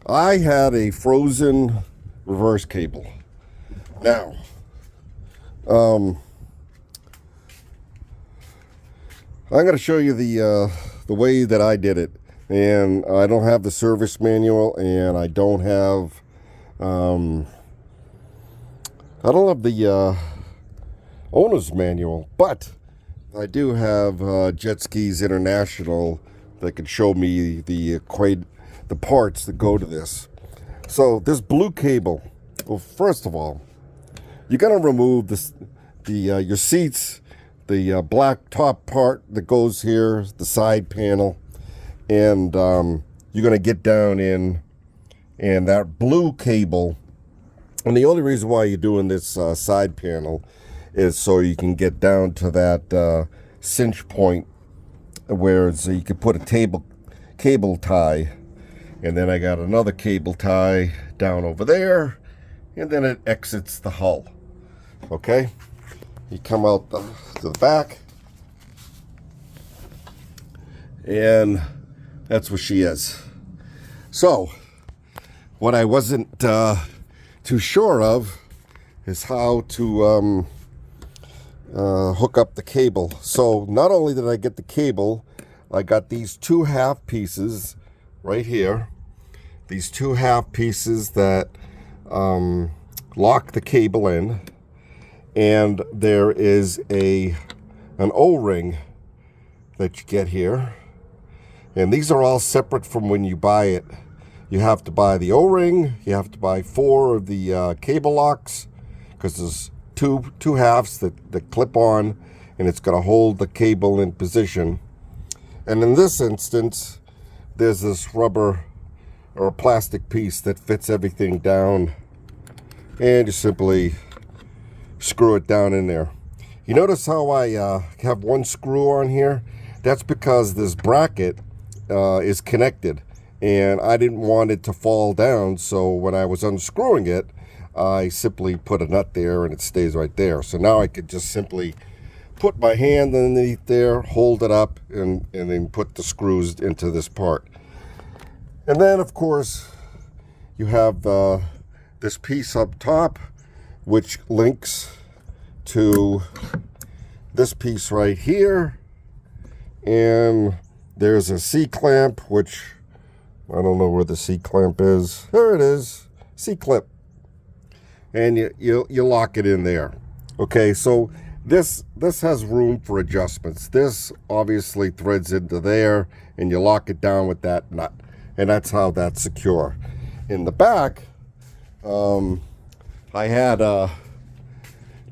I had a frozen reverse cable. Now, I'm going to show you the way that I did it, and I don't have the service manual, and I don't have the owner's manual, but I do have Jet Skis International that can show me the parts that go to this. So this blue cable. Well, first of all, you're gonna remove your seats, the black top part that goes here, the side panel, and you're gonna get down in, and that blue cable. And the only reason why you're doing this side panel is so you can get down to that cinch point where you can put a cable tie, and then I got another cable tie down over there, and then it exits the hull. Okay, you come out to the back, and that's where she is. So what I wasn't too sure of is how to hook up the cable. So not only did I get the cable, I got these two half pieces right here. These two half pieces that lock the cable in, and there is an O-ring that you get here, and these are all separate from when you buy it. You have to buy the O-ring, you have to buy 4 of the cable locks, because there's two halves that clip on, and it's going to hold the cable in position. And in this instance, there's this rubber or a plastic piece that fits everything down, and you simply screw it down in there. You notice how I have one screw on here? That's because this bracket is connected, and I didn't want it to fall down, so when I was unscrewing it, I simply put a nut there and it stays right there. So now I could just simply put my hand underneath there, hold it up, and then put the screws into this part. And then, of course, you have this piece up top, which links to this piece right here. And there's a C-clamp, which I don't know where the C-clamp is. There it is, C-clip. And you lock it in there. Okay, so this has room for adjustments. This obviously threads into there, and you lock it down with that nut. And that's how that's secure. In the back, I had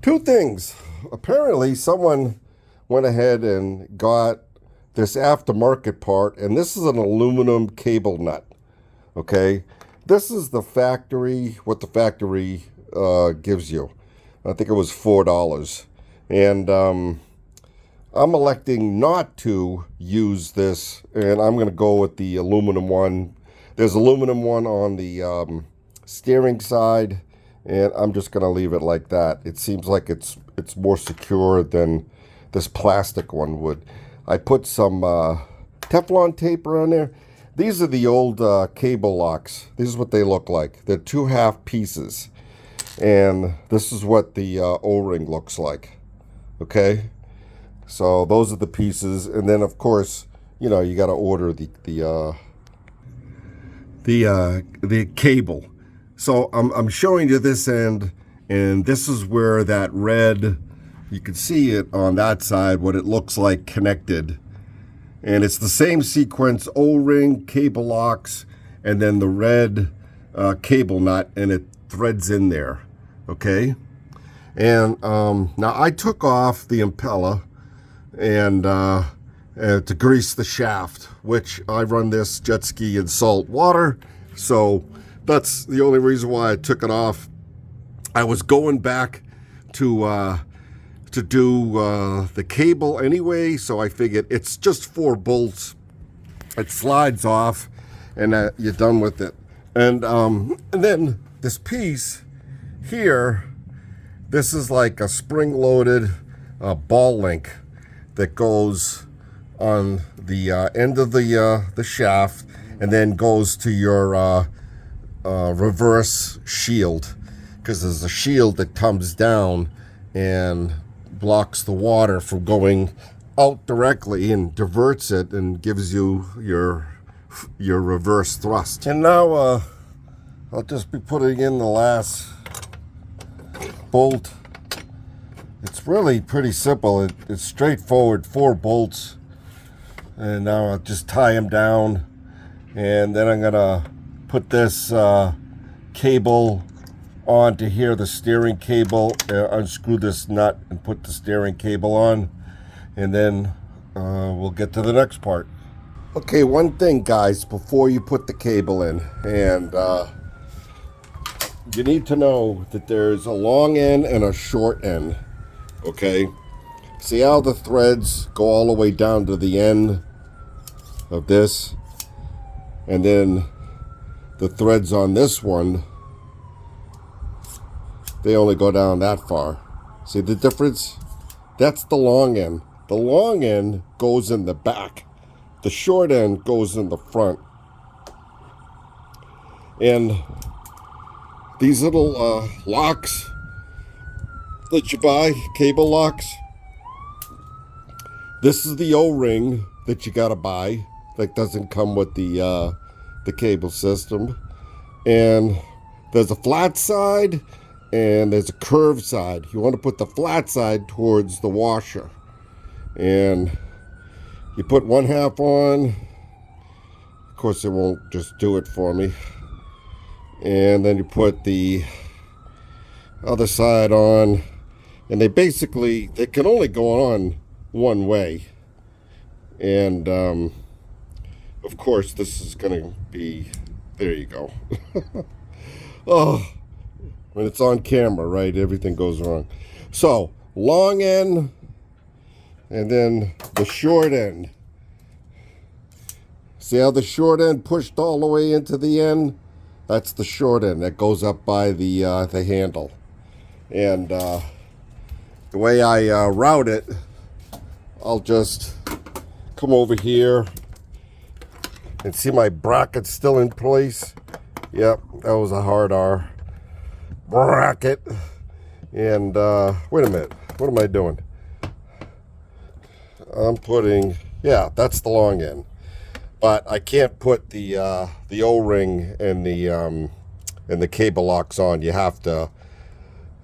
2 things. Apparently, someone went ahead and got this aftermarket part, and this is an aluminum cable nut. Okay, this is the factory, what the factory gives you. I think it was $4. And I'm electing not to use this, and I'm going to go with the aluminum one. There's aluminum one on the steering side, and I'm just going to leave it like that. It seems like it's more secure than this plastic one would. I put some Teflon tape around there. These are the old cable locks. This is what they look like. They're 2 half pieces, and this is what the O-ring looks like. Okay. So those are the pieces, and then of course, you got to order the cable. So I'm showing you this end, and this is where that red, you can see it on that side, what it looks like connected, and it's the same sequence: O-ring, cable locks, and then the red cable nut, and it threads in there. Okay, and now I took off the impeller and to grease the shaft, which I run this jet ski in salt water, so that's the only reason why I took it off. I was going back to do the cable anyway, so I figured it's just 4 bolts. It slides off, and you're done with it. And then this piece here, this is like a spring-loaded ball link that goes on the end of the shaft, and then goes to your reverse shield, because there's a shield that comes down and blocks the water from going out directly and diverts it and gives you your reverse thrust. And now I'll just be putting in the last bolt. It's really pretty simple. It's straightforward, 4 bolts, and now I'll just tie them down, and then I'm gonna put this cable onto here, the steering cable, unscrew this nut and put the steering cable on, and then we'll get to the next part. Okay, one thing, guys, before you put the cable in, and you need to know that there's a long end and a short end. Okay, see how the threads go all the way down to the end of this, and then the threads on this one, they only go down that far. See the difference? That's the long end. The long end goes in the back. The short end goes in the front. And these little locks that you buy, cable locks, this is the O-ring that you gotta buy. That doesn't come with the cable system. And there's a flat side and there's a curved side. You want to put the flat side towards the washer. And you put 1/2 on. Of course, it won't just do it for me. And then you put the other side on. And they can only go on one way. And of course, this is going to be, there you go. Oh, when it's on camera, right, everything goes wrong. So, long end, and then the short end. See how the short end pushed all the way into the end? That's the short end that goes up by the handle. And the way I route it, I'll just come over here and see my bracket still in place. Yep, that was a hard R bracket. And wait a minute, what am I doing? I'm putting, yeah, that's the long end. But I can't put the O-ring and the cable locks on. You have to,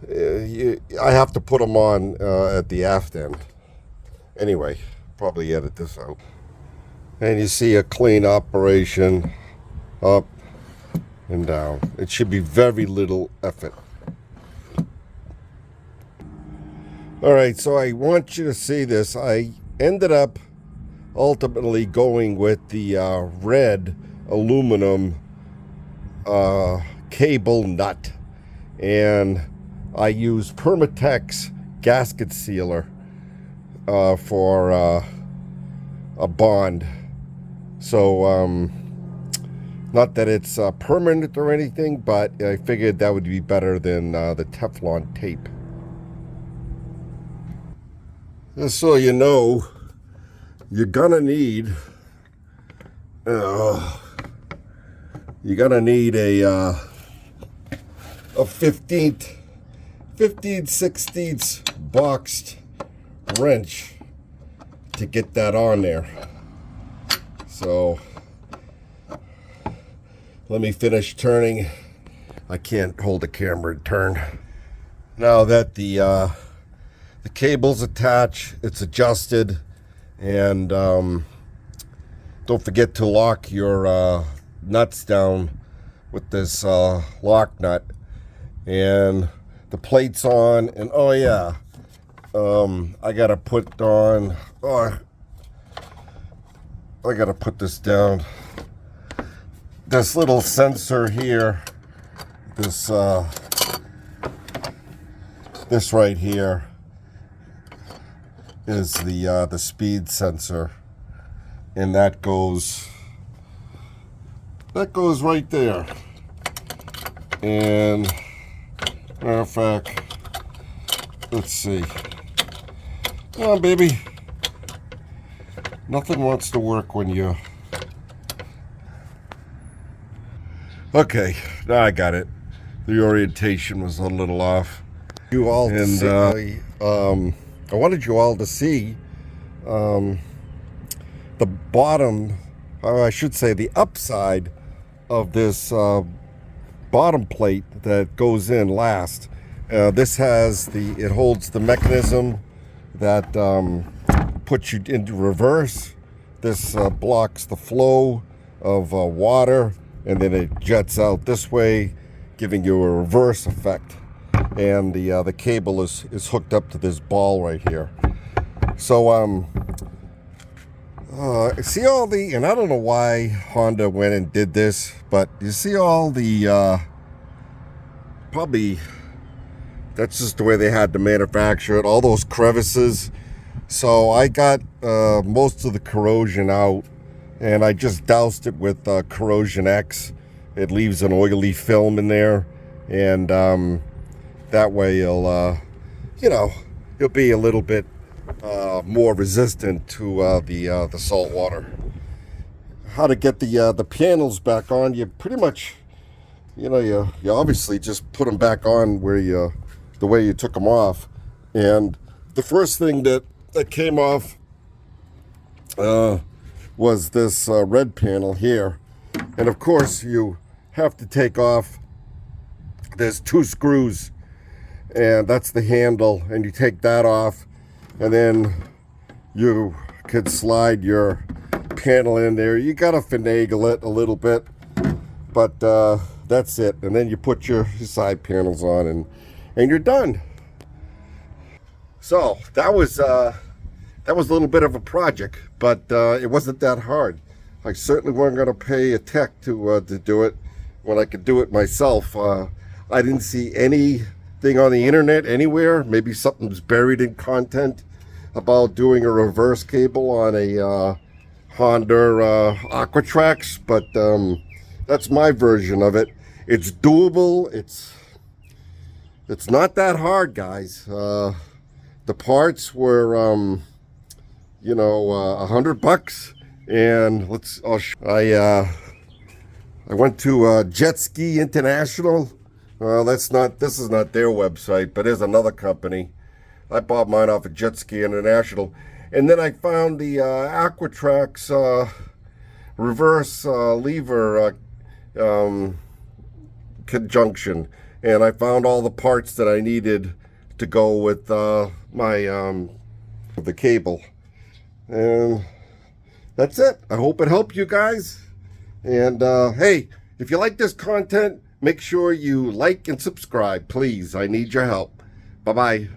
I have to put them on at the aft end. Anyway, probably edit this out. And you see a clean operation, up and down. It should be very little effort. All right, so I want you to see this. I ended up ultimately going with the red aluminum cable nut, and I use Permatex gasket sealer for a bond. So not that it's permanent or anything, but I figured that would be better than the Teflon tape. Just so you know, you're gonna need a 15/16 boxed wrench to get that on there. So let me finish turning. I can't hold the camera and turn. Now that the cable's attached, it's adjusted, and don't forget to lock your nuts down with this lock nut. And the plate's on, and oh yeah, I gotta put on, I gotta put this down. This little sensor here, this right here is the speed sensor, and that goes right there. And matter of fact, let's see. Come on, baby. Nothing wants to work when you. Okay, now I got it. The orientation was a little off. You all and I wanted you all to see the bottom, or I should say the upside of this bottom plate that goes in last. This has it holds the mechanism that puts you into reverse. This blocks the flow of water, and then it jets out this way, giving you a reverse effect. And the cable is hooked up to this ball right here. So see all the, and I don't know why Honda went and did this, but you see all the probably that's just the way they had to manufacture it, all those crevices. So I got most of the corrosion out, and I just doused it with Corrosion X. It leaves an oily film in there, and that way it'll it'll be a little bit more resistant to the salt water. How to get the panels back on? You pretty much, you obviously just put them back on where the way you took them off. And the first thing that came off was this red panel here. And of course you have to take off, there's 2 screws, and that's the handle, and you take that off, and then you could slide your panel in there. You gotta finagle it a little bit, but that's it. And then you put your side panels on, and you're done. So that was a little bit of a project, but it wasn't that hard. I certainly wasn't going to pay a tech to do it when I could do it myself. I didn't see anything on the internet anywhere. Maybe something's buried in content about doing a reverse cable on a Honda Aquatrax, but that's my version of it. It's doable. It's not that hard, guys. The parts were $100, and I went to Jet Ski International. This is not their website, but there's another company. I bought mine off of Jet Ski International, and then I found the Aquatrax reverse lever conjunction, and I found all the parts that I needed to go with my the cable. And that's it. I hope it helped you guys. And hey, if you like this content, make sure you like and subscribe, please. I need your help. Bye-bye.